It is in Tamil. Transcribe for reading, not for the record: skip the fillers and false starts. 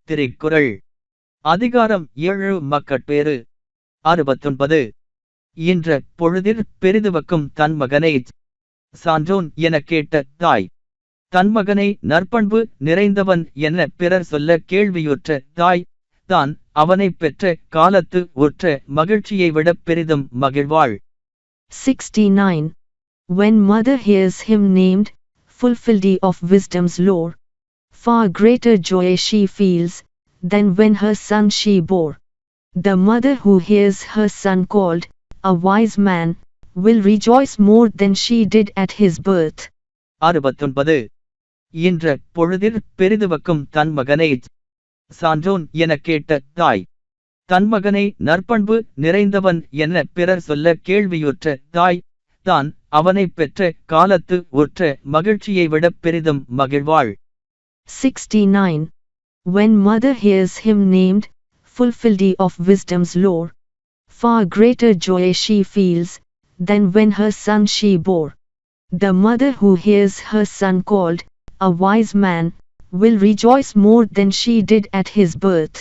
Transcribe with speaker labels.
Speaker 1: திருக்குறள் அதிகாரம் 7 மக்கட்பேறு 69 ஈன்ற பொழுதிற் பெரிதுவக்கும் தன் மகனைச் சான்றோன் எனக் கேட்ட தாய் தன்மகனை நற்பண்பு நிறைந்தவன் என பிறர் சொல்ல கேள்வியுற்ற தாய் தான் அவனைப் பெற்ற காலத்து உற்ற மகிழ்ச்சியை விடப் பெரிதும் மகிழ்வாள்.
Speaker 2: 69. When mother hears him named, fulfilled of wisdom's lore, far greater joy she feels than when her son she bore. The mother who hears her son called a wise man will rejoice more than she did at his birth.
Speaker 1: 69 ஈன்ற பொழுதிற் பெரிதுவக்கும் தன் மகனைச் சான்றோன் எனக் கேட்ட தாய் தன்மகனை நற்பண்பு நிறைந்தவன் என பிறர் சொல்ல கேள்வியுற்ற தாய் தான் அவனைப் பெற்ற காலத்து உற்ற மகிழ்ச்சியை விடப் பெரிதும் மகிழ்வாள்.
Speaker 2: 69. When mother hears him named, fulfilled of wisdom's lore, far greater joy she feels than when her son she bore. The mother who hears her son called a wise man will rejoice more than she did at his birth.